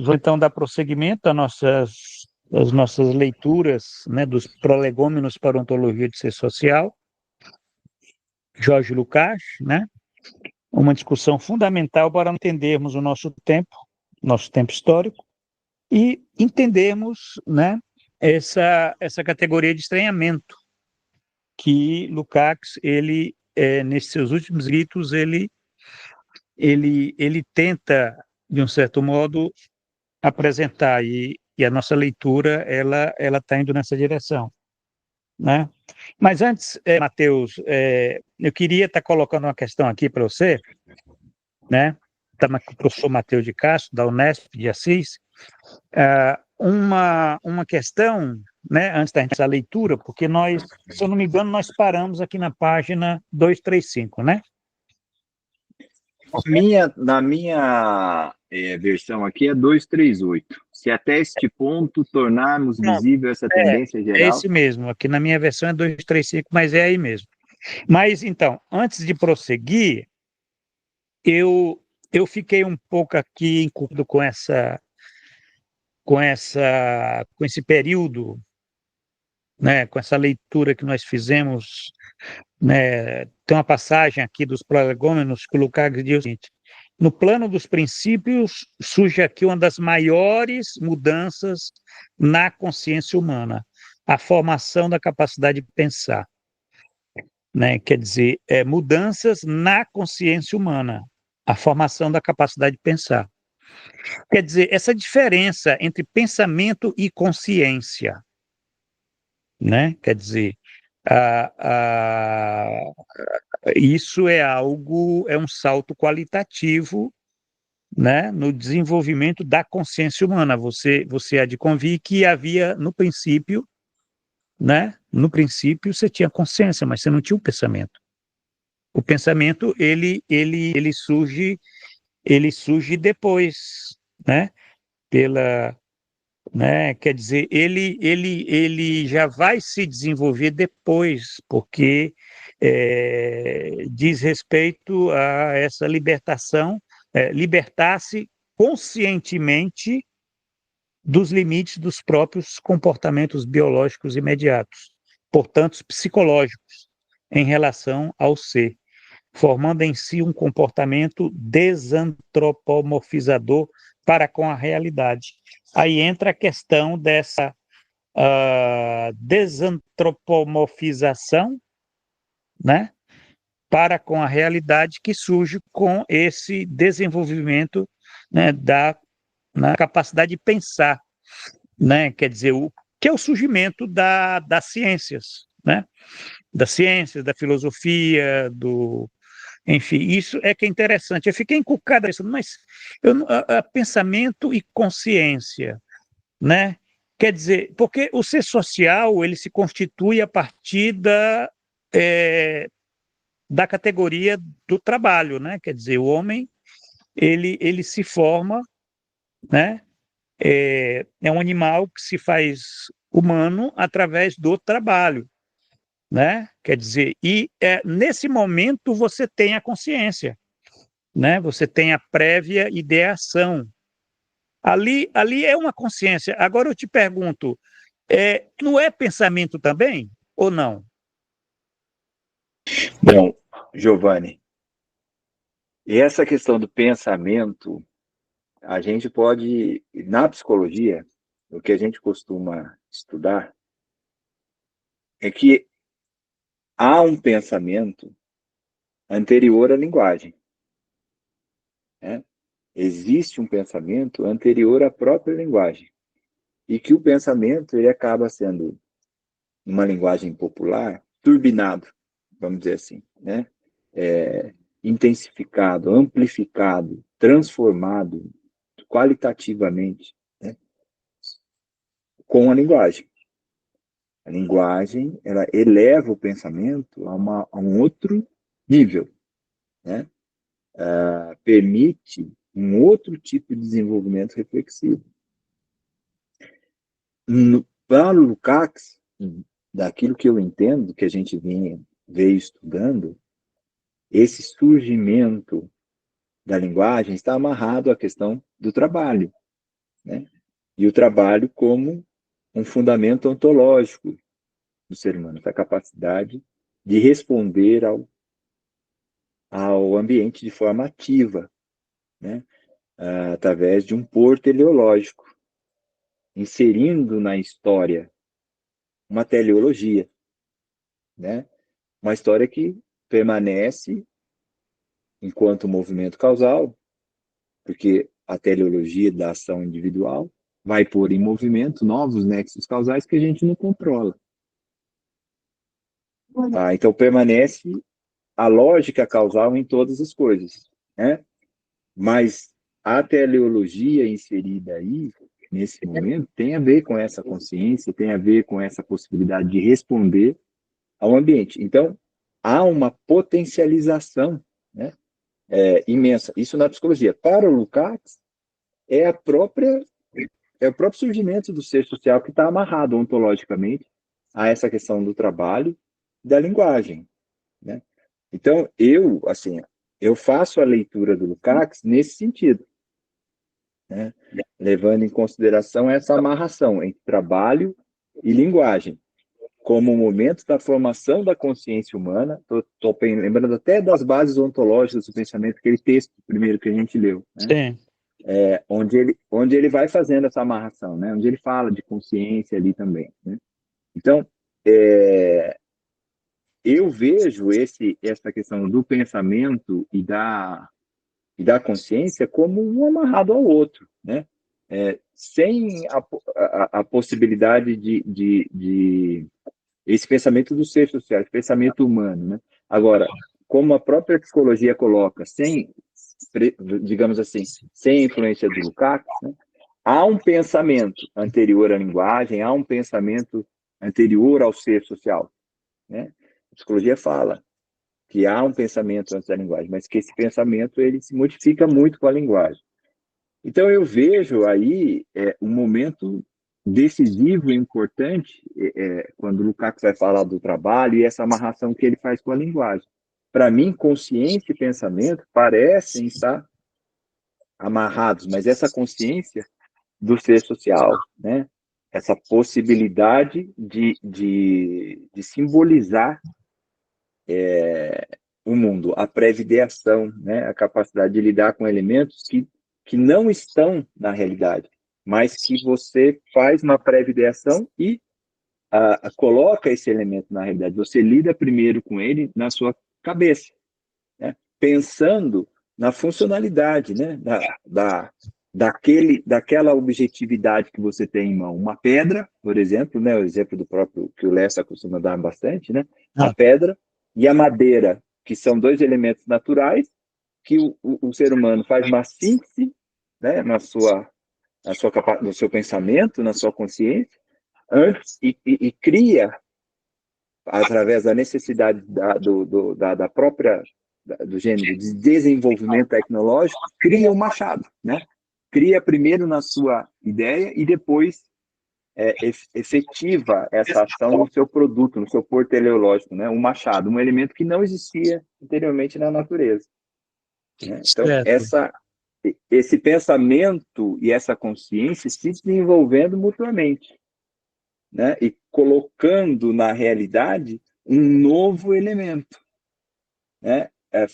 vamos então dar prosseguimento às nossas leituras, né, dos prolegômenos para ontologia de ser social, Jorge Lukács, né? Uma discussão fundamental para entendermos o nosso tempo histórico, e entendermos, né, essa categoria de estranhamento que Lukács, nesses seus últimos escritos, ele tenta, de um certo modo, apresentar, e a nossa leitura ela está indo nessa direção, né? Mas antes, Matheus, eu queria estar colocando uma questão aqui para você, né? Estamos com o professor Matheus de Castro, da Unesp de Assis, uma questão, né, antes da gente fazer a leitura, porque nós, se eu não me engano, nós paramos aqui na página 235, né? Na minha versão aqui é 238. Se até este ponto tornarmos visível essa tendência geral... É esse mesmo, aqui na minha versão é 235, mas é aí mesmo. Mas, então, antes de prosseguir, eu fiquei um pouco aqui incômodo com esse período, né, com essa leitura que nós fizemos, né? Tem uma passagem aqui dos prolegômenos que o Lukács diz o seguinte: no plano dos princípios surge aqui uma das maiores mudanças na consciência humana, a formação da capacidade de pensar, né? Quer dizer, mudanças na consciência humana, a formação da capacidade de pensar. Quer dizer, essa diferença entre pensamento e consciência, né? Quer dizer, isso é um salto qualitativo, né, no desenvolvimento da consciência humana. Você há de convir que havia, no princípio, né, no princípio você tinha consciência, mas você não tinha o pensamento. O pensamento, ele surge depois, né, né, quer dizer, ele já vai se desenvolver depois, porque diz respeito a essa libertação, libertar-se conscientemente dos limites dos próprios comportamentos biológicos imediatos, portanto, psicológicos, em relação ao ser, formando em si um comportamento desantropomorfizador para com a realidade. Aí entra a questão dessa desantropomorfização, né, para com a realidade, que surge com esse desenvolvimento, né, na capacidade de pensar, né, quer dizer, que é o surgimento das ciências, né, das ciências, da filosofia, enfim, isso é que é interessante. Eu fiquei encucado pensando, mas pensamento e consciência, né? Quer dizer, porque o ser social, ele se constitui a partir da categoria do trabalho, né? Quer dizer, o homem, ele se forma, né? É um animal que se faz humano através do trabalho, né? Quer dizer, nesse momento você tem a consciência, né? Você tem a prévia ideação. Ali é uma consciência. Agora eu te pergunto, não é pensamento também ou não? Bom, Giovanni, e essa questão do pensamento, a gente pode, na psicologia, o que a gente costuma estudar é que há um pensamento anterior à linguagem, né? Existe um pensamento anterior à própria linguagem, e que o pensamento ele acaba sendo, numa linguagem popular, turbinado, vamos dizer assim, né? Intensificado, amplificado, transformado qualitativamente, né, com a linguagem. A linguagem, ela eleva o pensamento a um outro nível, né? Permite um outro tipo de desenvolvimento reflexivo. Para o Lukács, daquilo que eu entendo, que a gente veio estudando, esse surgimento da linguagem está amarrado à questão do trabalho, né? E o trabalho como um fundamento ontológico do ser humano, essa capacidade de responder ao ambiente de forma ativa, né? Através de um pôr teleológico, inserindo na história uma teleologia, né? Uma história que permanece enquanto movimento causal, porque a teleologia da ação individual vai pôr em movimento novos nexos causais que a gente não controla. Então permanece a lógica causal em todas as coisas, né? Mas a teleologia inserida aí, nesse momento, tem a ver com essa consciência, tem a ver com essa possibilidade de responder ao ambiente. Então, há uma potencialização, né, imensa. Isso na psicologia. Para o Lukács, é a própria é o próprio surgimento do ser social que está amarrado ontologicamente a essa questão do trabalho e da linguagem, né? Então, eu faço a leitura do Lukács nesse sentido, né? Levando em consideração essa amarração entre trabalho e linguagem, como momento da formação da consciência humana. Estou lembrando até das bases ontológicas do pensamento, aquele texto primeiro que a gente leu, né? Sim. Onde ele vai fazendo essa amarração, né? Onde ele fala de consciência ali também, né? Então, eu vejo essa questão do pensamento e da consciência como um amarrado ao outro, né? Sem a possibilidade de esse pensamento do ser social, esse pensamento humano, né? Agora, como a própria psicologia coloca, digamos assim, sem influência do Lukács, né? Há um pensamento anterior à linguagem, há um pensamento anterior ao ser social, né? A psicologia fala que há um pensamento antes da linguagem, mas que esse pensamento ele se modifica muito com a linguagem. Então eu vejo aí um momento decisivo e importante quando o Lukács vai falar do trabalho e essa amarração que ele faz com a linguagem. Para mim, consciência e pensamento parecem estar amarrados, mas essa consciência do ser social, né? Essa possibilidade de simbolizar o mundo, a pré-ideação, né? A capacidade de lidar com elementos que não estão na realidade, mas que você faz uma pré-ideação e coloca esse elemento na realidade. Você lida primeiro com ele na sua cabeça, né? Pensando na funcionalidade, né? Daquela objetividade que você tem em mão. Uma pedra, por exemplo, né? O exemplo do próprio que o Lessa costuma dar bastante, né? A Ah, pedra e a madeira, que são dois elementos naturais que o ser humano faz uma síntese, né? No seu pensamento, na sua consciência, antes e cria através da necessidade da própria do gênero de desenvolvimento tecnológico, cria um machado, né? Cria primeiro na sua ideia e depois efetiva essa ação no seu produto, no seu pôr teleológico, né? Um machado, um elemento que não existia anteriormente na natureza, né? Então, certo. esse pensamento e essa consciência se desenvolvendo mutuamente, né? E colocando na realidade um novo elemento, né?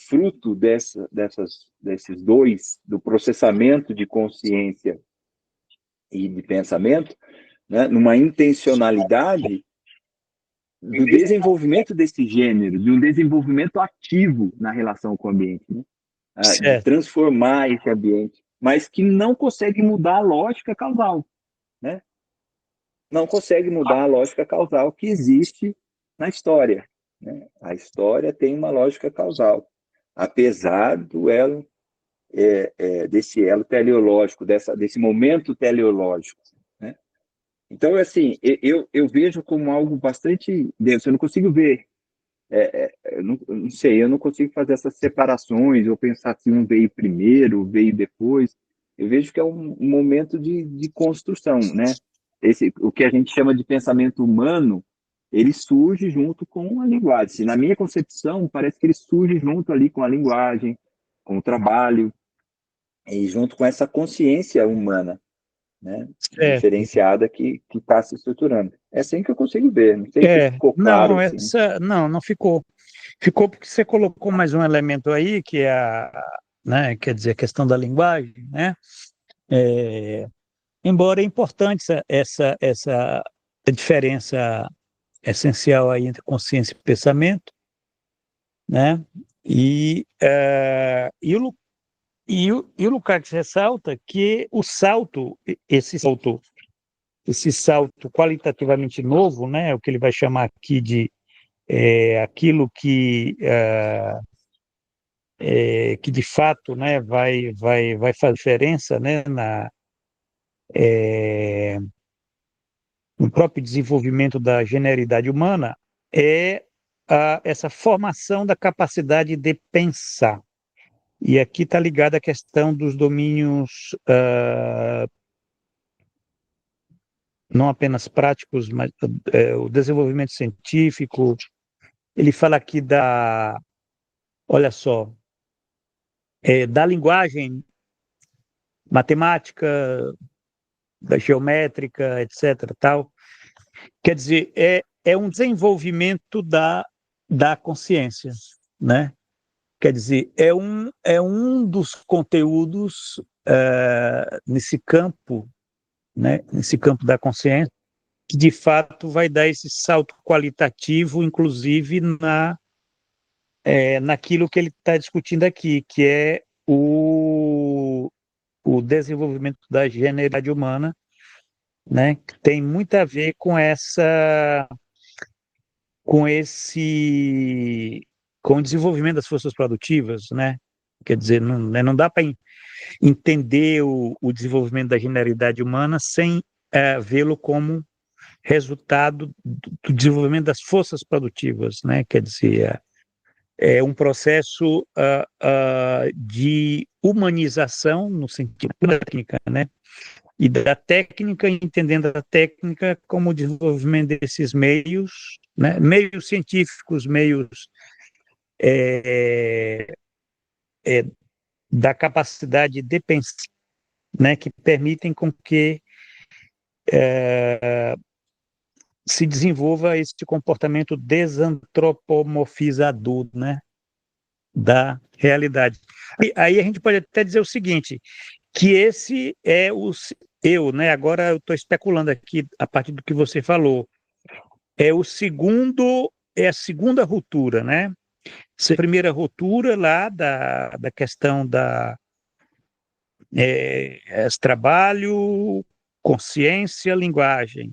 Fruto desses dois, do processamento de consciência e de pensamento, né? Numa intencionalidade do desenvolvimento desse gênero, de um desenvolvimento ativo na relação com o ambiente, né? De Certo. transformar esse ambiente, mas que não consegue mudar a lógica causal, né? Não consegue mudar a lógica causal que existe na história, né? A história tem uma lógica causal, apesar do elo desse elo teleológico, desse momento teleológico, né? Então, assim, eu vejo como algo bastante denso. Eu não consigo ver, eu não sei, eu não consigo fazer essas separações, ou pensar se um veio primeiro, veio depois. Eu vejo que é um momento de construção, né? O que a gente chama de pensamento humano, ele surge junto com a linguagem. Na minha concepção, parece que ele surge junto ali com a linguagem, com o trabalho, e junto com essa consciência humana, né, certo. diferenciada que está se estruturando. É assim que eu consigo ver. Não sei se ficou claro. Não, Assim. não ficou. Ficou porque você colocou mais um elemento aí, que é né, quer dizer, a questão da linguagem, né? É, embora é importante essa diferença essencial aí entre consciência e pensamento, né? E o Lukács ressalta que o salto, esse salto qualitativamente novo, né? O que ele vai chamar aqui de aquilo que de fato, né, vai fazer diferença, né, é, no próprio desenvolvimento da genialidade humana, é essa formação da capacidade de pensar. E aqui está ligada a questão dos domínios não apenas práticos, mas o desenvolvimento científico. Ele fala aqui olha só, da linguagem matemática, da geométrica, etc. Tal. Quer dizer, é um desenvolvimento da consciência, né? Quer dizer, é um dos conteúdos nesse campo, né? Nesse campo da consciência, que de fato vai dar esse salto qualitativo, inclusive naquilo que ele está discutindo aqui, que é o desenvolvimento da genialidade humana, né? Que tem muito a ver com esse com o desenvolvimento das forças produtivas, né? Quer dizer, não, né, não dá para entender o desenvolvimento da genialidade humana sem vê-lo como resultado do desenvolvimento das forças produtivas, né? Quer dizer, é um processo de humanização no sentido da técnica, né? E da técnica, entendendo a técnica como o desenvolvimento desses meios, né? Meios científicos, meios é, é, da capacidade de pensar, né? Que permitem com que se desenvolva esse comportamento desantropomorfizador, né? Da realidade. E aí a gente pode até dizer o seguinte, que esse é eu, né? Agora eu estou especulando aqui a partir do que você falou. É a segunda ruptura, né? A primeira ruptura lá da questão trabalho, consciência, linguagem.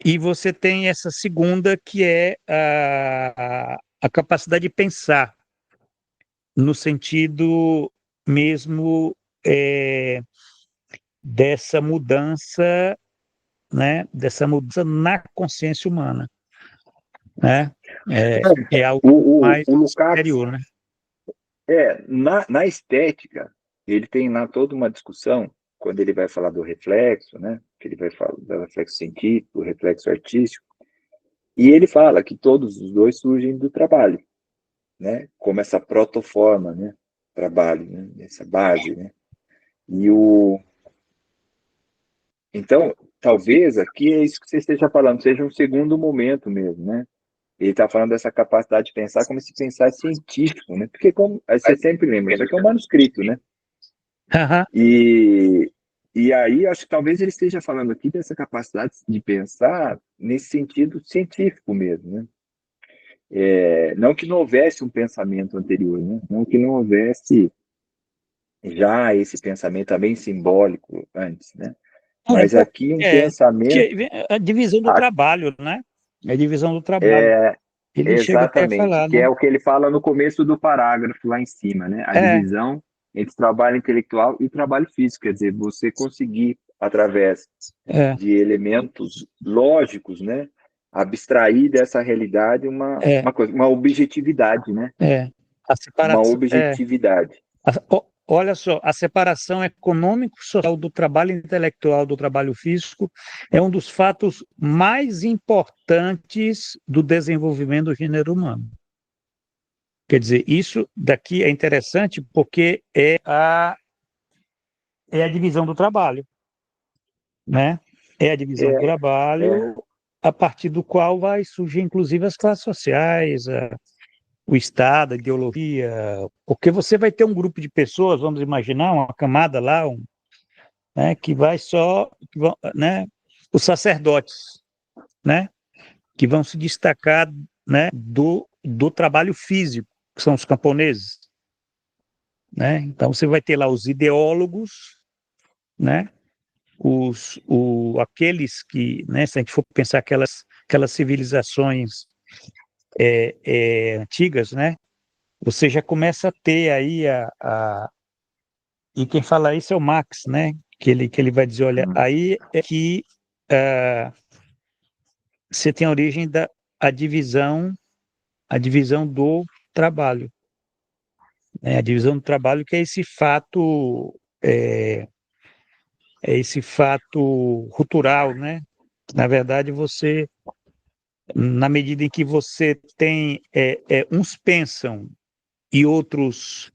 E você tem essa segunda que é a capacidade de pensar, no sentido mesmo dessa mudança, né? Dessa mudança na consciência humana, né? É algo mais O Lukács, superior, né? na estética, ele tem lá toda uma discussão, quando ele vai falar do reflexo, né? Que ele vai falar do reflexo científico, do reflexo artístico, e ele fala que todos os dois surgem do trabalho, né? Como essa protoforma, né? Trabalho, né? Essa base, né? E então, talvez aqui é isso que você esteja falando, seja um segundo momento mesmo, né? Ele está falando dessa capacidade de pensar como se pensar científico, né? Porque como aí você sempre lembra, isso aqui é um manuscrito, né? Aham. E, e aí acho que talvez ele esteja falando aqui dessa capacidade de pensar nesse sentido científico mesmo, né? Não que não houvesse um pensamento anterior, né? Não que não houvesse já esse pensamento também simbólico antes, né? Mas aqui um pensamento, Que a divisão do ah, trabalho, né? A divisão do trabalho. é, Ele chega até a exatamente, falar, que né? é o que ele fala no começo do parágrafo lá em cima, né? A É, divisão entre trabalho intelectual e trabalho físico, quer dizer, você conseguir, através é, de elementos lógicos, né, abstrair dessa realidade é, uma objetividade, né? é. A Uma separação, objetividade. olha só, a separação econômico-social do trabalho intelectual do trabalho físico é um dos fatos mais importantes do desenvolvimento do gênero humano. Quer dizer, isso daqui é interessante porque é a divisão do trabalho. né? É a divisão do É, é. trabalho, a partir do qual vai surgir, inclusive, as classes sociais, o Estado, a ideologia, porque você vai ter um grupo de pessoas, vamos imaginar, uma camada lá, né, que vai só, né, os sacerdotes, né, que vão se destacar, né, do trabalho físico, que são os camponeses, né? Então você vai ter lá os ideólogos, né, aqueles que, né, se a gente for pensar aquelas civilizações antigas, né, você já começa a ter aí e quem fala isso é o Marx, né, que ele vai dizer, olha, Hum. aí é que ah, você tem a origem da a divisão do trabalho, né, a divisão do trabalho que é, é esse fato cultural, né, na verdade você na medida em que você tem uns pensam e outros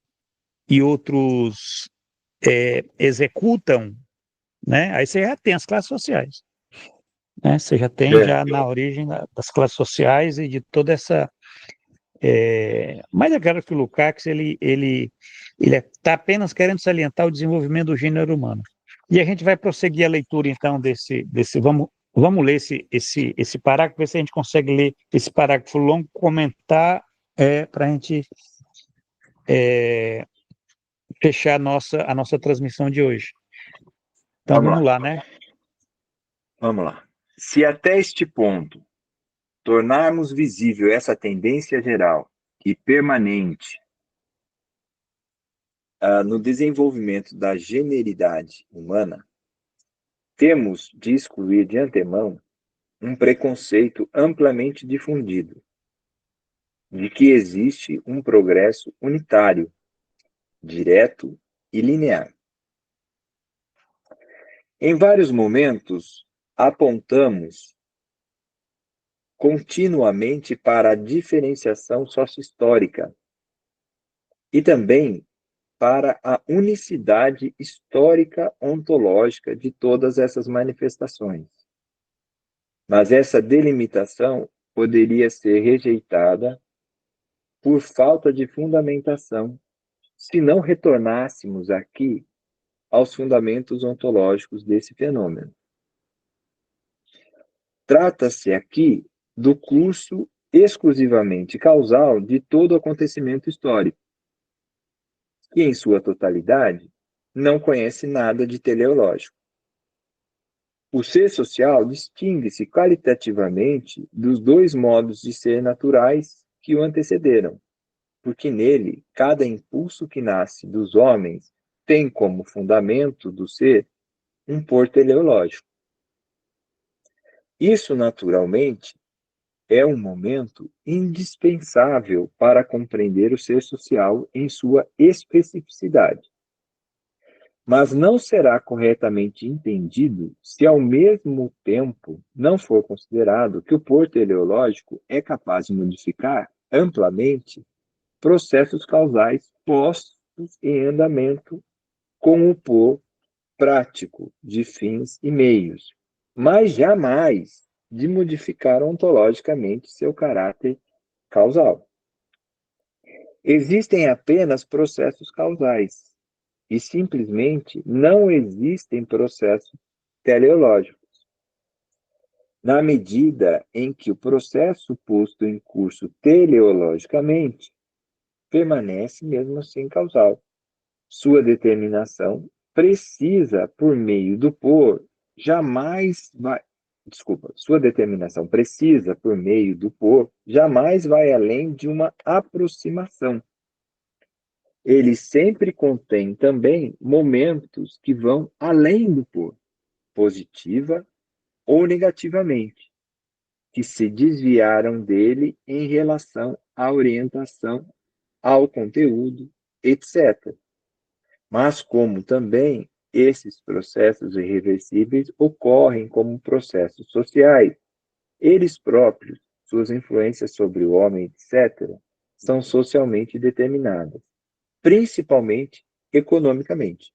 executam, né? Aí você já tem as classes sociais, né? Você já tem É. já na origem das classes sociais e de toda essa mas eu quero que o Lukács ele está apenas querendo salientar o desenvolvimento do gênero humano. E a gente vai prosseguir a leitura então desse vamos ler esse parágrafo, ver se a gente consegue ler esse parágrafo longo, comentar para a gente fechar a nossa transmissão de hoje. Então Vamos vamos lá, lá, né? vamos lá. Se até este ponto tornarmos visível essa tendência geral e permanente no desenvolvimento da generalidade humana, temos de excluir de antemão um preconceito amplamente difundido de que existe um progresso unitário, direto e linear. Em vários momentos, apontamos continuamente para a diferenciação sócio-histórica e também para a unicidade histórica ontológica de todas essas manifestações. Mas essa delimitação poderia ser rejeitada por falta de fundamentação se não retornássemos aqui aos fundamentos ontológicos desse fenômeno. Trata-se aqui do curso exclusivamente causal de todo acontecimento histórico, que, em sua totalidade, não conhece nada de teleológico. O ser social distingue-se qualitativamente dos dois modos de ser naturais que o antecederam, porque nele cada impulso que nasce dos homens tem como fundamento do ser um por teleológico. Isso, naturalmente, é um momento indispensável para compreender o ser social em sua especificidade. Mas não será corretamente entendido se, ao mesmo tempo, não for considerado que o por teleológico é capaz de modificar amplamente processos causais postos em andamento com o por prático de fins e meios, mas jamais de modificar ontologicamente seu caráter causal. Existem apenas processos causais e simplesmente não existem processos teleológicos. Na medida em que o processo posto em curso teleologicamente permanece mesmo assim causal, sua determinação precisa por meio do por jamais vai sua determinação precisa por meio do por jamais vai além de uma aproximação. Ele sempre contém também momentos que vão além do por, positiva ou negativamente, que se desviaram dele em relação à orientação, ao conteúdo, etc. Mas como também esses processos irreversíveis ocorrem como processos sociais, eles próprios, suas influências sobre o homem, etc., são socialmente determinadas, principalmente economicamente.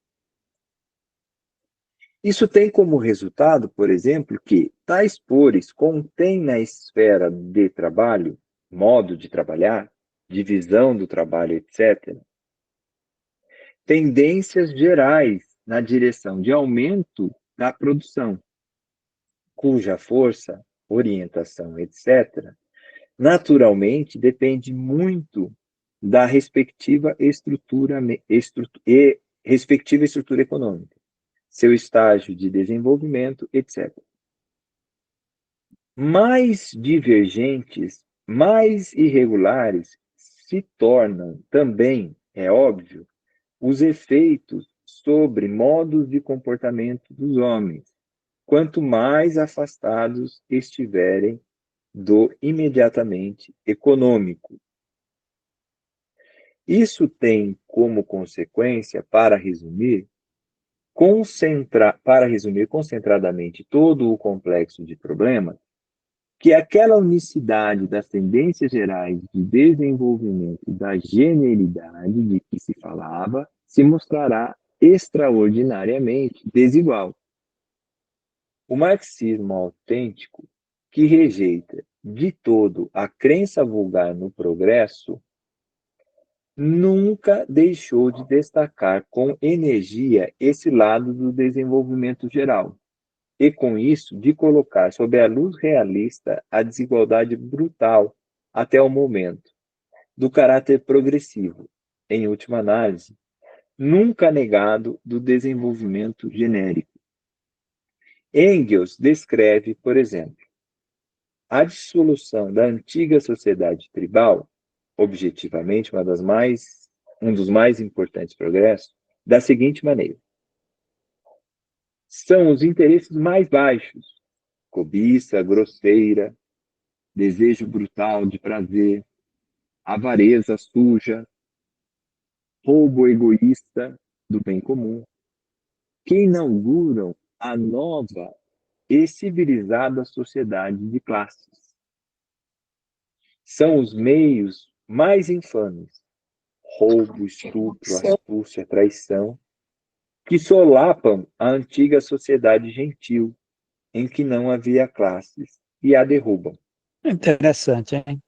Isso tem como resultado, por exemplo, que tais pores contêm na esfera de trabalho, modo de trabalhar, divisão do trabalho, etc., tendências gerais na direção de aumento da produção, cuja força, orientação, etc., naturalmente depende muito da respectiva estrutura econômica, seu estágio de desenvolvimento, etc. Mais divergentes, mais irregulares se tornam também, é óbvio, os efeitos sobre modos de comportamento dos homens, quanto mais afastados estiverem do imediatamente econômico. Isso tem como consequência, para resumir concentradamente todo o complexo de problemas, que aquela unicidade das tendências gerais de desenvolvimento da generalidade de que se falava se mostrará extraordinariamente desigual. O marxismo autêntico, que rejeita de todo a crença vulgar no progresso, nunca deixou de destacar com energia esse lado do desenvolvimento geral, e com isso de colocar sob a luz realista a desigualdade brutal, até o momento, do caráter progressivo, em última análise, nunca negado do desenvolvimento genérico. Engels descreve, por exemplo, a dissolução da antiga sociedade tribal, objetivamente um dos mais importantes progressos, da seguinte maneira: são os interesses mais baixos, cobiça grosseira, desejo brutal de prazer, avareza suja, roubo egoísta do bem comum, que inauguram a nova e civilizada sociedade de classes. São os meios mais infames, roubo, estupro, astúcia, traição, que solapam a antiga sociedade gentil, em que não havia classes, e a derrubam. Interessante, hein?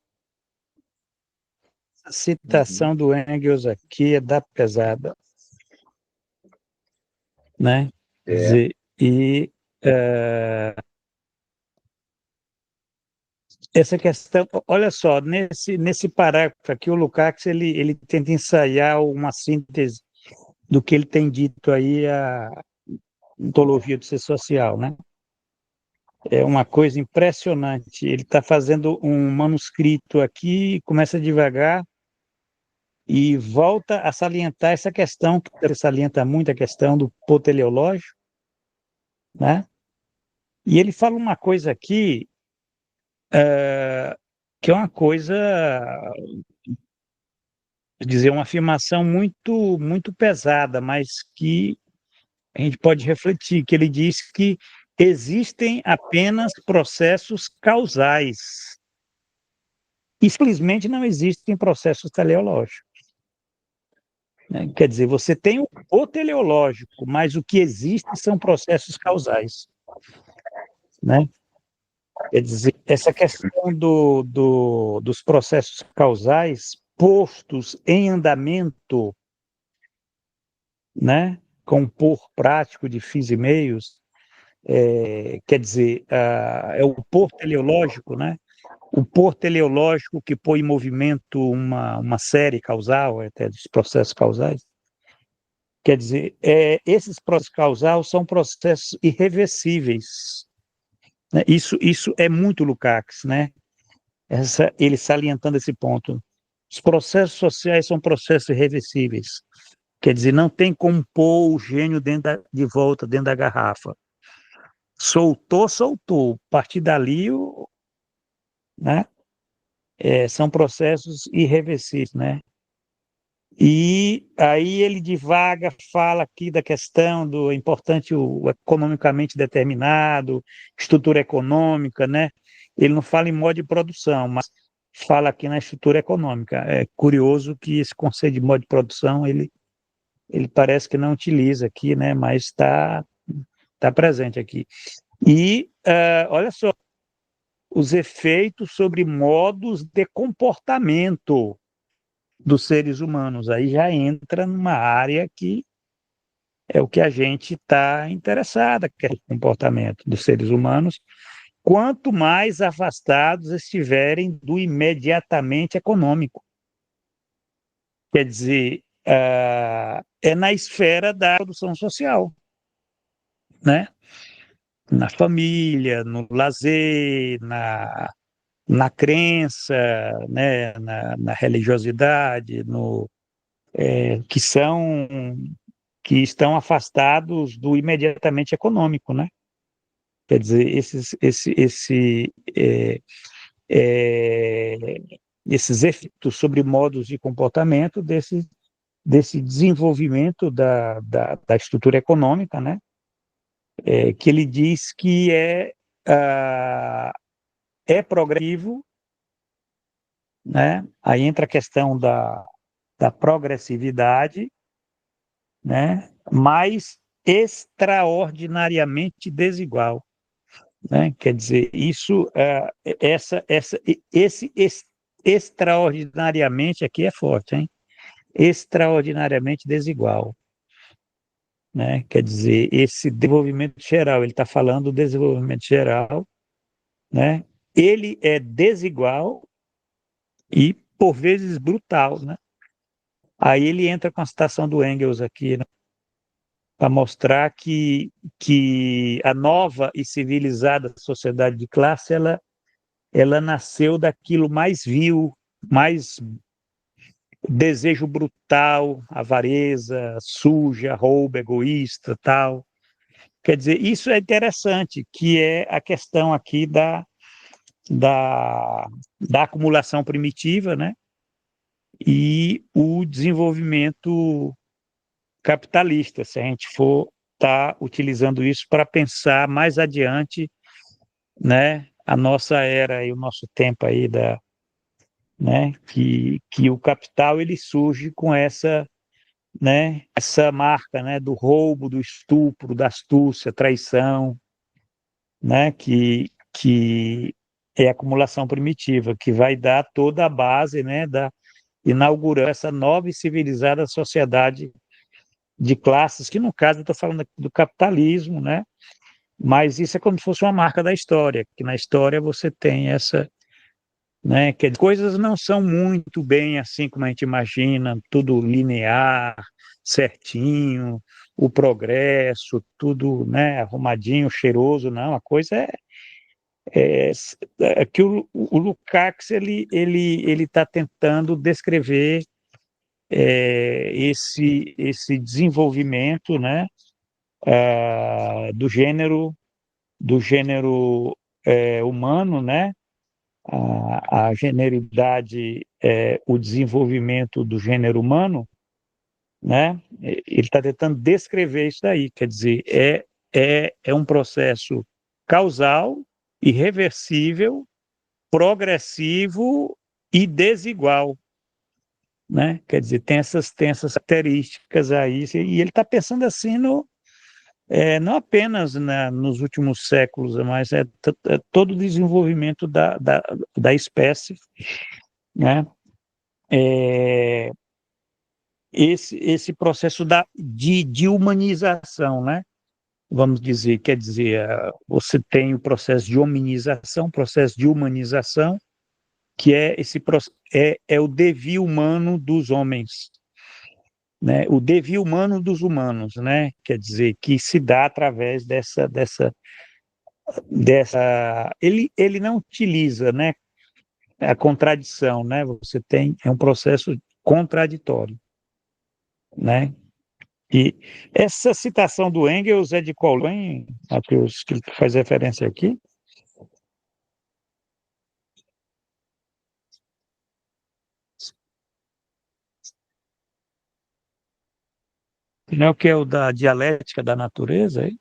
A citação do Engels aqui é da pesada, né? Quer dizer, e essa questão, olha só, nesse parágrafo aqui, o Lukács ele tenta ensaiar uma síntese do que ele tem dito aí, a ontologia do ser social, né? É uma coisa impressionante. Ele está fazendo um manuscrito aqui, começa devagar e volta a salientar essa questão, que ele salienta muito a questão do pô teleológico, né? E ele fala uma coisa aqui, que é uma coisa, dizer, uma afirmação muito, muito pesada, mas que a gente pode refletir, que ele diz que existem apenas processos causais. E, simplesmente não existem processos teleológicos, né? Quer dizer, você tem o teleológico, mas o que existe são processos causais, né? Quer dizer, essa questão dos processos causais postos em andamento, né? Com por prático de fins e meios, quer dizer, é o por teleológico, né? O por teleológico que põe em movimento uma série causal, até dos processos causais. Quer dizer, esses processos causais são processos irreversíveis, né? Isso é muito Lukács, né? Ele salientando esse ponto. Os processos sociais são processos irreversíveis. Quer dizer, não tem como pôr o gênio de volta dentro da garrafa. Soltou, soltou. A partir dali, né? São processos irreversíveis, né? E aí ele divaga, fala aqui da questão do importante o economicamente determinado, estrutura econômica, né? Ele não fala em modo de produção, mas fala aqui na estrutura econômica. É curioso que esse conceito de modo de produção ele parece que não utiliza aqui, né? Mas está tá presente aqui. E, olha só, os efeitos sobre modos de comportamento dos seres humanos. Aí já entra numa área que é o que a gente está interessada, que é o comportamento dos seres humanos, quanto mais afastados estiverem do imediatamente econômico. Quer dizer, é na esfera da produção social, né? Na família, no lazer, na crença, né? Na religiosidade, que são que estão afastados do imediatamente econômico, né? Quer dizer, é, esses efeitos sobre modos de comportamento desse desenvolvimento da estrutura econômica, né? Que ele diz que é progressivo, né? Aí entra a questão da progressividade, né? Mas extraordinariamente desigual, né? Quer dizer, esse extraordinariamente aqui é forte, hein? Extraordinariamente desigual, né? Quer dizer, esse desenvolvimento geral, ele está falando do desenvolvimento geral, né? Ele é desigual e, por vezes, brutal, né? Aí ele entra com a citação do Engels aqui, né? Para mostrar que a nova e civilizada sociedade de classe, ela nasceu daquilo mais vil, mais desejo brutal, avareza, suja, roubo, egoísta, tal. Quer dizer, isso é interessante, que é a questão aqui da, da acumulação primitiva, né? E o desenvolvimento capitalista, se a gente for estar utilizando isso para pensar mais adiante, né? A nossa era e o nosso tempo aí né? Que o capital ele surge com né? Essa marca, né? Do roubo, do estupro, da astúcia, traição, né? Que é a acumulação primitiva, que vai dar toda a base, né? Inaugurando essa nova e civilizada sociedade de classes, que no caso eu estou falando aqui do capitalismo, né? Mas isso é como se fosse uma marca da história, que na história você tem né, que as coisas não são muito bem assim como a gente imagina, tudo linear, certinho, o progresso, tudo, né, arrumadinho, cheiroso, não, a coisa é, é que o Lukács ele está tentando descrever esse desenvolvimento, né, do gênero humano, né, a generalidade, o desenvolvimento do gênero humano, né? Ele está tentando descrever isso daí, quer dizer, é um processo causal, irreversível, progressivo e desigual, né? Quer dizer, tem essas características aí, e ele está pensando assim não apenas nos últimos séculos, mas todo o desenvolvimento da espécie, né? É, esse processo de humanização, né? Vamos dizer, quer dizer, você tem o processo de hominização, processo de humanização, que é o devir humano dos homens, né? O devir humano dos humanos, né? Quer dizer, que se dá através ele não utiliza, né, a contradição, né? Você tem um processo contraditório, né? E essa citação do Engels é de qual, hein, Matheus, que ele faz referência aqui? Não é o que é o da dialética da natureza, hein?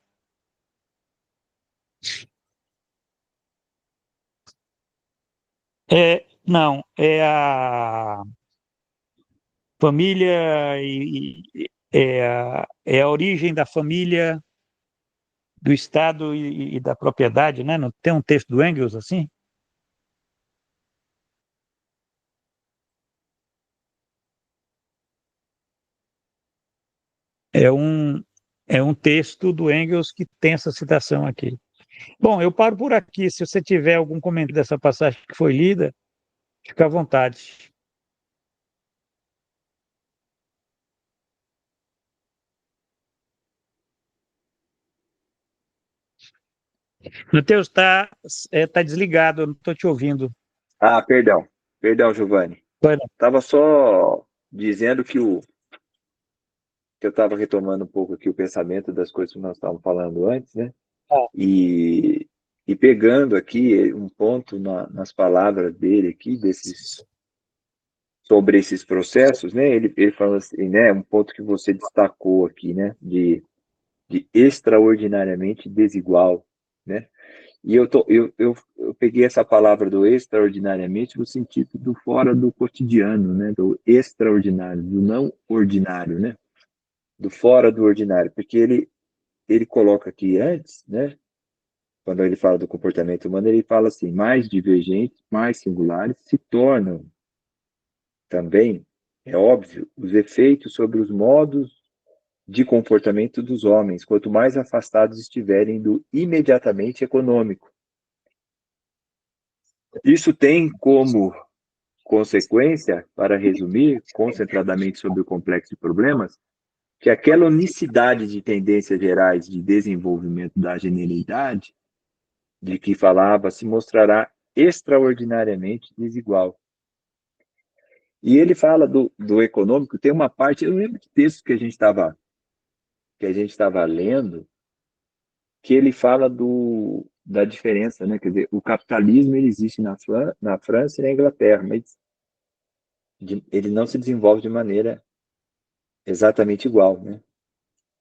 Não, é a família é a origem da família, do Estado e da propriedade, né? Não tem um texto do Engels assim? É um, é um texto do Engels que tem essa citação aqui. Bom, eu paro por aqui. Se você tiver algum comentário dessa passagem que foi lida, fica à vontade. Matheus, tá desligado, eu não estou te ouvindo. Ah, perdão. Perdão, Giovanni. Vai Estava só dizendo que eu estava retomando um pouco aqui o pensamento das coisas que nós estávamos falando antes, né? lá. E, e pegando aqui um ponto nas palavras dele aqui, sobre esses processos, né? Ele fala assim, né? Um ponto que você destacou aqui, né? De extraordinariamente desigual, né? E eu peguei essa palavra do extraordinariamente no sentido do fora do cotidiano, né? Do extraordinário, do não ordinário, né? Do fora do ordinário, porque ele coloca aqui antes, né? Quando ele fala do comportamento humano, ele fala assim: mais divergentes, mais singulares se tornam também, é óbvio, os efeitos sobre os modos de comportamento dos homens, quanto mais afastados estiverem do imediatamente econômico. Isso tem como consequência, para resumir concentradamente sobre o complexo de problemas, que aquela unicidade de tendências gerais de desenvolvimento da genialidade, de que falava, se mostrará extraordinariamente desigual. E ele fala do econômico, tem uma parte, eu lembro de texto que a gente estava lendo, que ele fala da diferença, né? Quer dizer, o capitalismo ele existe na França e na Inglaterra, mas ele não se desenvolve de maneira exatamente igual, né?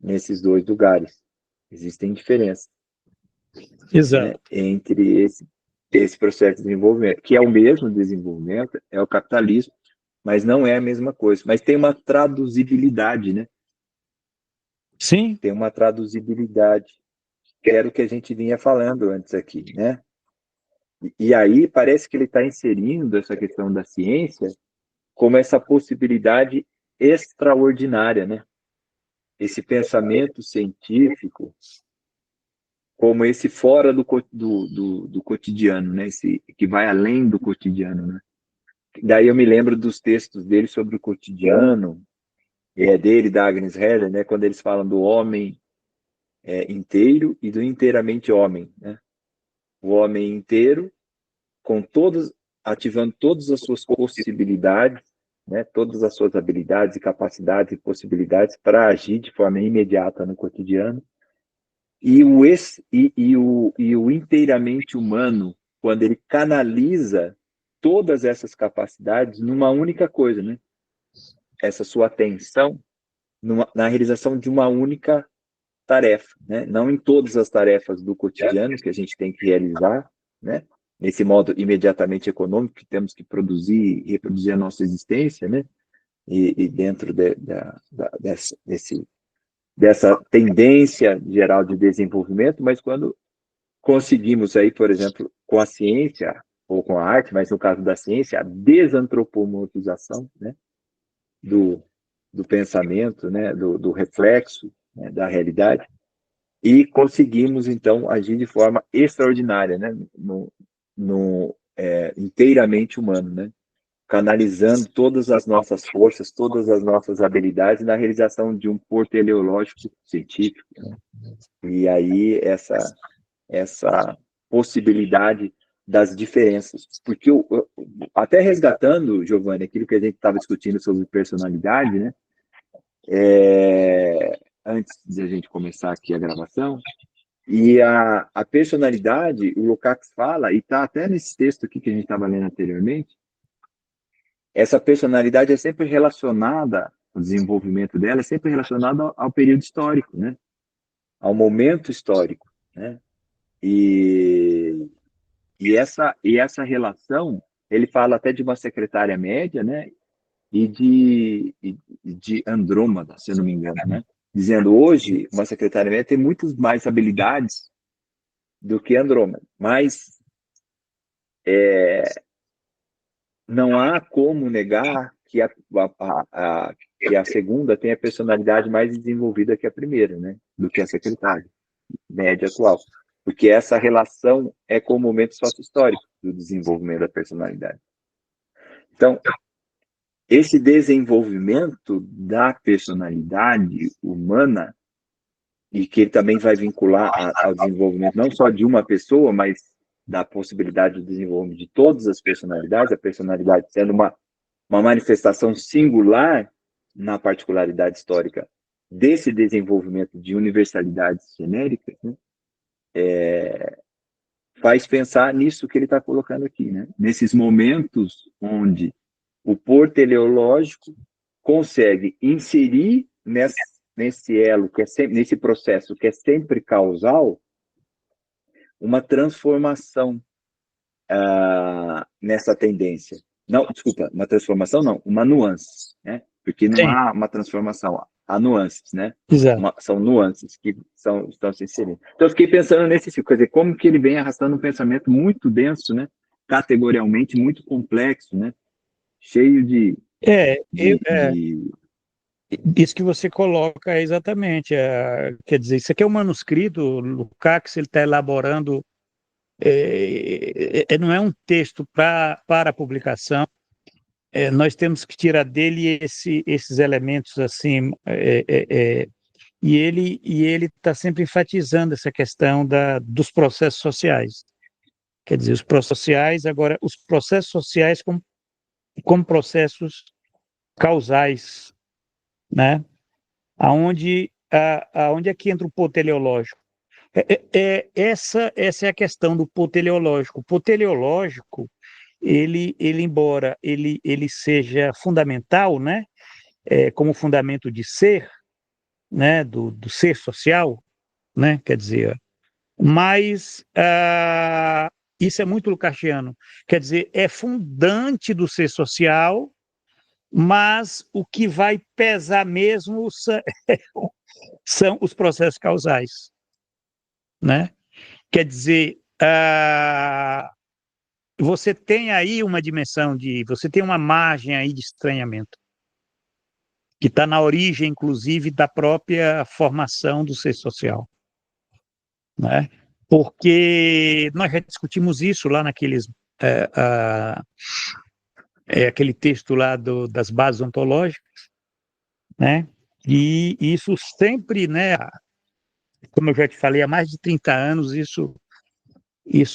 Nesses dois lugares. Existem diferenças, né? Exato. Entre esse processo de desenvolvimento, que é o mesmo desenvolvimento, é o capitalismo, mas não é a mesma coisa. Mas tem uma traduzibilidade, né? Sim, Tem uma traduzibilidade, que era o que a gente vinha falando antes aqui, né? E aí parece que ele está inserindo essa questão da ciência como essa possibilidade extraordinária, né? Esse pensamento científico como esse fora do cotidiano, né? Esse que vai além do cotidiano, né? Daí eu me lembro dos textos dele sobre o cotidiano, dele, da Agnes Heller, né? Quando eles falam do homem inteiro e do inteiramente homem, né? O homem inteiro com todas, ativando todas as suas possibilidades, né? Todas as suas habilidades e capacidades e possibilidades para agir de forma imediata no cotidiano. E o inteiramente humano, quando ele canaliza todas essas capacidades numa única coisa, né? Essa sua atenção na realização de uma única tarefa, né? Não em todas as tarefas do cotidiano que a gente tem que realizar, né? Nesse modo imediatamente econômico que temos que produzir e reproduzir a nossa existência, né? E dentro dessa tendência geral de desenvolvimento, mas quando conseguimos aí, por exemplo, com a ciência ou com a arte, mas no caso da ciência, a desantropomorfização, né, do, do pensamento, né, do reflexo, né, da realidade, e conseguimos então agir de forma extraordinária, né, inteiramente humano, né, canalizando todas as nossas forças, todas as nossas habilidades na realização de um pôr teleológico científico, né? E aí essa possibilidade das diferenças. Porque até resgatando, Giovanni, aquilo que a gente estava discutindo sobre personalidade, né? Antes de a gente começar aqui a gravação, e a personalidade, o Lukács fala, e está até nesse texto aqui que a gente estava lendo anteriormente, essa personalidade é sempre relacionada, o desenvolvimento dela é sempre relacionado ao período histórico, né? Ao momento histórico, né? E essa relação, ele fala até de uma secretária média, né? E de Andrômeda, se eu não me engano, né? dizendo hoje uma secretária médica tem muitas mais habilidades do que Andrômeda, mas não há como negar que que a segunda tem a personalidade mais desenvolvida que a primeira, né? Do que a secretária média atual. Porque essa relação é com o momento sócio-histórico do desenvolvimento da personalidade. Então, esse desenvolvimento da personalidade humana, e que ele também vai vincular ao desenvolvimento não só de uma pessoa, mas da possibilidade de desenvolvimento de todas as personalidades, a personalidade sendo uma manifestação singular na particularidade histórica desse desenvolvimento de universalidades genéricas, né? Faz pensar nisso que ele está colocando aqui, né? Nesses momentos onde o por teleológico consegue inserir nesse elo, que é sempre, nesse processo que é sempre causal, uma transformação nessa tendência. Não, desculpa, uma transformação não, uma nuance, né? Porque não Sim, há uma transformação, há nuances, né? exato. São nuances que estão se inserindo. Então, eu fiquei pensando nesse tipo, quer dizer, como que ele vem arrastando um pensamento muito denso, né? Categorialmente muito complexo, né? Cheio É, eu, de, de... isso que você coloca é exatamente. Quer dizer, isso aqui é um manuscrito, o Lukács ele está elaborando, não é um texto para publicação. Nós temos que tirar dele esses elementos assim, e ele está sempre enfatizando essa questão dos processos sociais. Quer dizer, os processos sociais, agora, os processos sociais como processos causais, né? Aonde é que entra o pô teleológico? Essa é a questão do pô teleológico. O pô teleológico, embora ele seja fundamental, né? Como fundamento de ser, né? Do ser social, né? Quer dizer, mas isso é muito Lukácsiano. Quer dizer, é fundante do ser social, mas o que vai pesar mesmo são os processos causais, né? Quer dizer, você tem aí uma dimensão você tem uma margem aí de estranhamento, que está na origem, inclusive, da própria formação do ser social, né? Porque nós já discutimos isso lá aquele texto lá das bases ontológicas, né? E isso sempre, né? Como eu já te falei, há mais de 30 anos, isso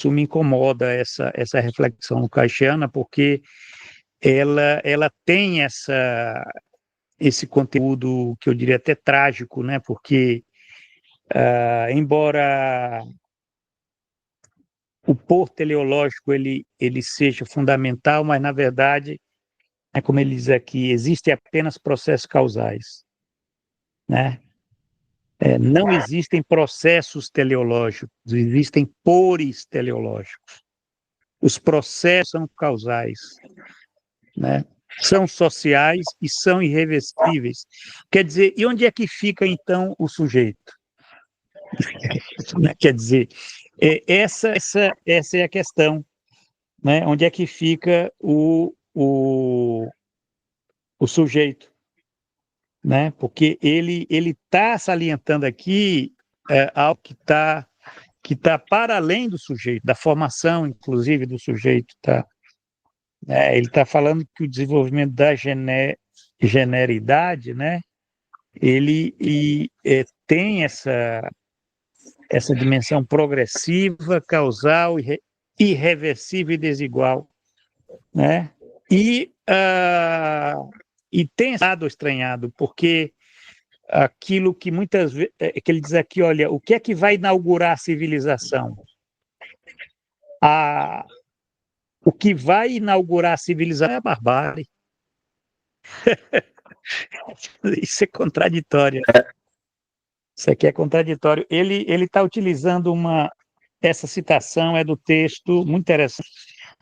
me incomoda, essa reflexão lucasiana, porque ela tem esse conteúdo que eu diria até trágico, né? Porque, embora o por teleológico ele seja fundamental, mas, na verdade, como ele diz aqui, existem apenas processos causais, né? Não existem processos teleológicos, existem pores teleológicos. Os processos são causais, né? São sociais e são irreversíveis. Quer dizer, e onde é que fica, então, o sujeito? Quer dizer, essa é a questão, né? Onde é que fica o sujeito, né? Porque ele está salientando aqui algo que tá para além do sujeito, da formação, inclusive, do sujeito, tá? Ele está falando que o desenvolvimento da generidade, né? Tem essa dimensão progressiva, causal, irreversível e desigual, né? E, e tem estado estranhado, porque aquilo que muitas vezes, que ele diz aqui, olha, o que é que vai inaugurar a civilização? O que vai inaugurar a civilização é a barbárie. Isso é contraditório. Isso aqui é contraditório. Ele está utilizando essa citação é do texto muito interessante,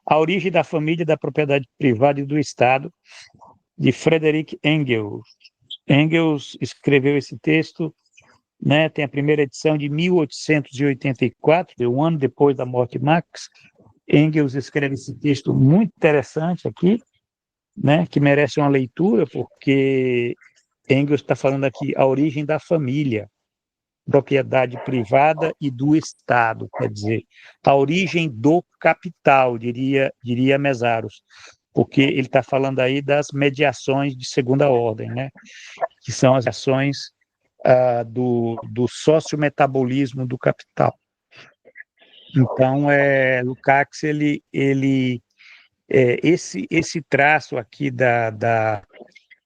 A Origem da Família, da Propriedade Privada e do Estado, de Frederick Engels. Engels escreveu esse texto, né? Tem a primeira edição de 1884, um ano depois da morte de Marx. Engels escreve esse texto muito interessante aqui, né? Que merece uma leitura, porque Engels está falando aqui a origem da família, propriedade privada e do Estado, quer dizer, a origem do capital, diria Mesaros, porque ele está falando aí das mediações de segunda ordem, né? Que são as ações do sociometabolismo do capital. Então, Lukács, esse traço aqui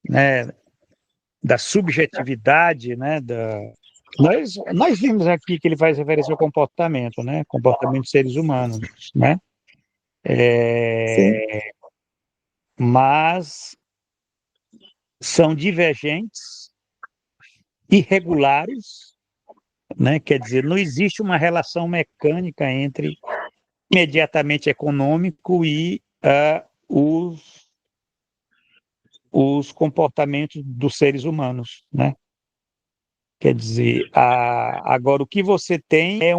né, da subjetividade, né, nós vimos aqui que ele faz referência ao comportamento, né, comportamento de seres humanos, né, Sim. mas são divergentes, irregulares, né, quer dizer, não existe uma relação mecânica entre imediatamente econômico e os comportamentos dos seres humanos, né? Quer dizer, agora o que você tem é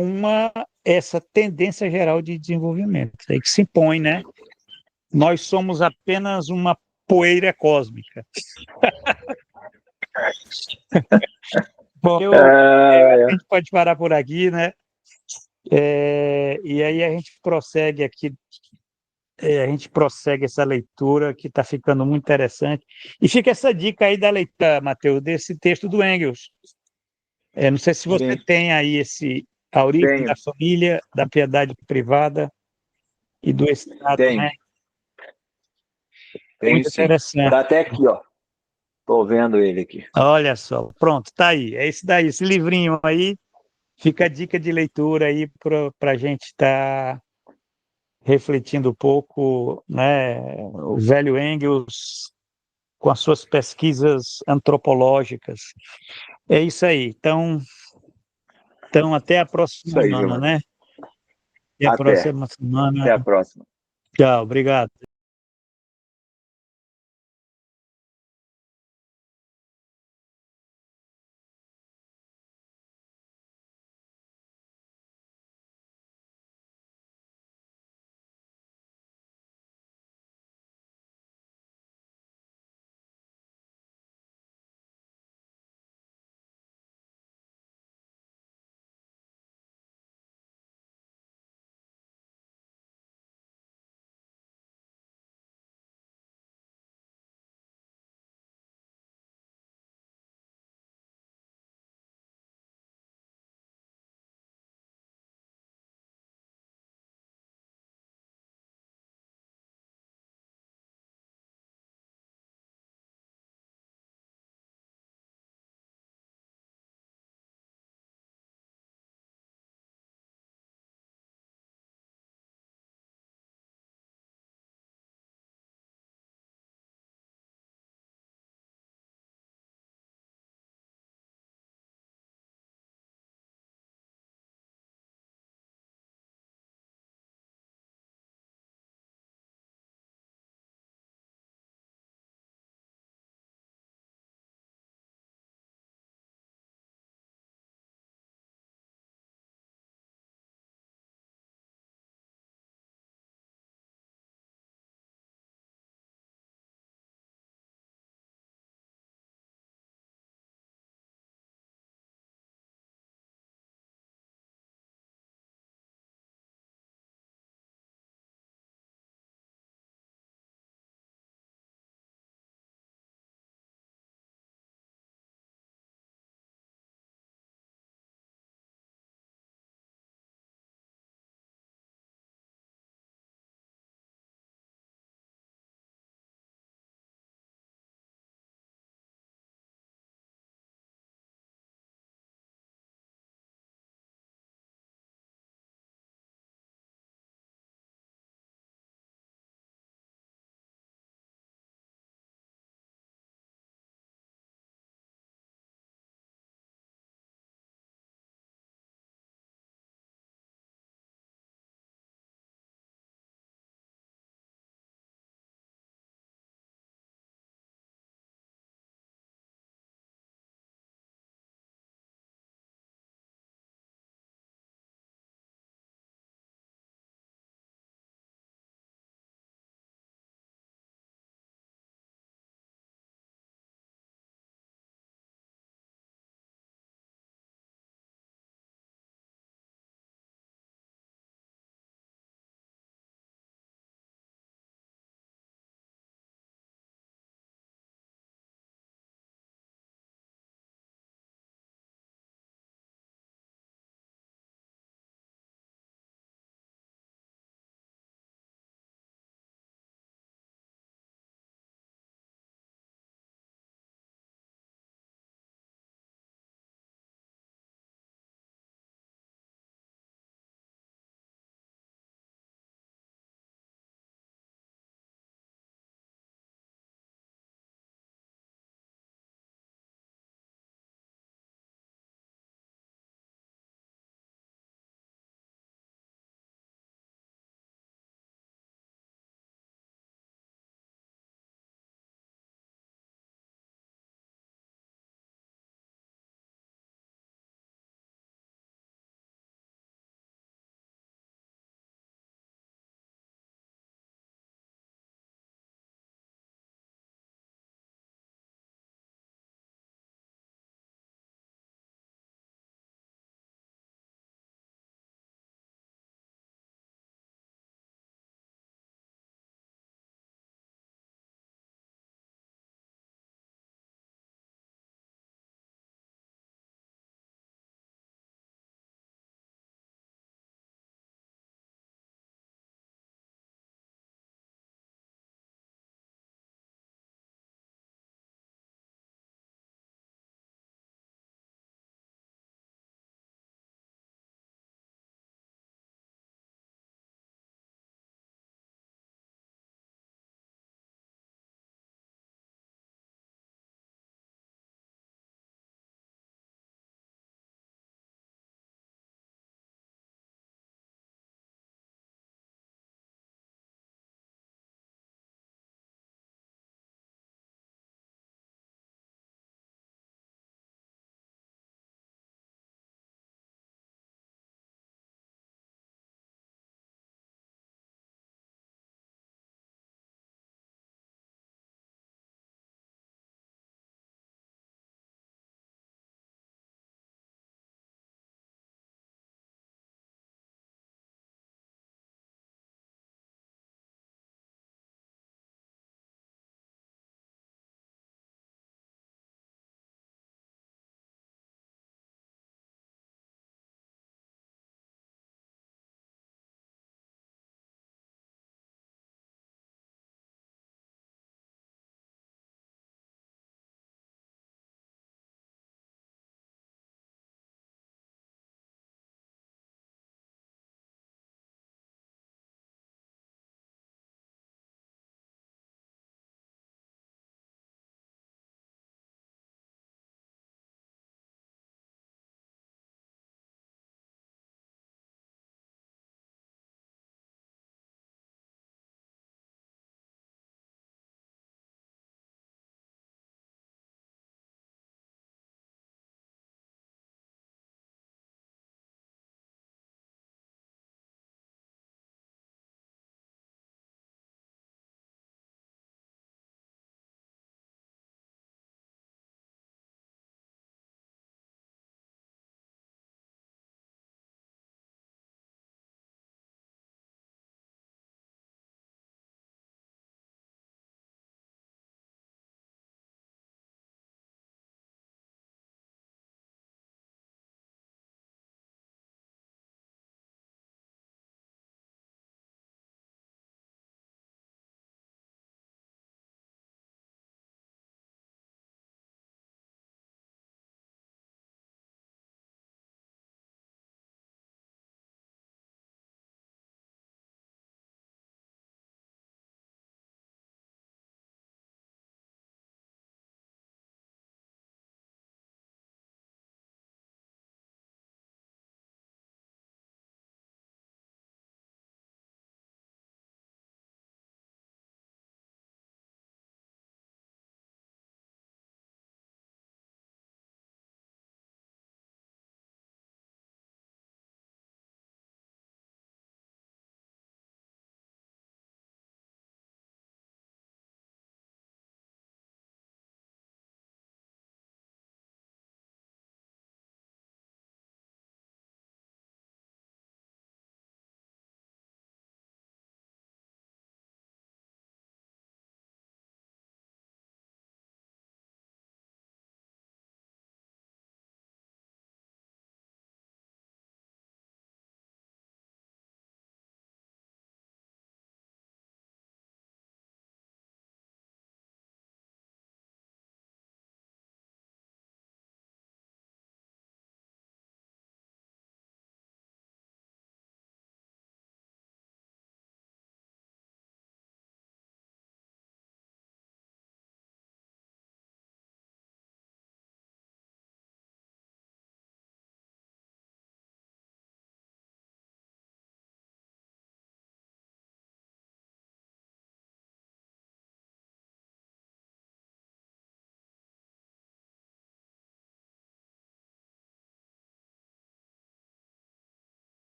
essa tendência geral de desenvolvimento, aí que se impõe, né? Nós somos apenas uma poeira cósmica. Bom, a gente pode parar por aqui, né? E aí a gente prossegue aqui, a gente prossegue essa leitura que está ficando muito interessante. E fica essa dica aí da leitura, Matheus, desse texto do Engels. Não sei se você Sim. tem aí a origem Tenho. da família, da propriedade privada e do Estado, Tenho. né? Tenho Muito sim. interessante. Está até aqui, ó. Estou vendo ele aqui. Olha só, pronto, está aí. É esse daí, esse livrinho aí. Fica a dica de leitura aí para a gente estar refletindo um pouco, né? O velho Engels com as suas pesquisas antropológicas. É isso aí. Então até a próxima Isso aí, semana, Giovanni. né? Até a Até. próxima semana. Até a próxima. Tchau, obrigado.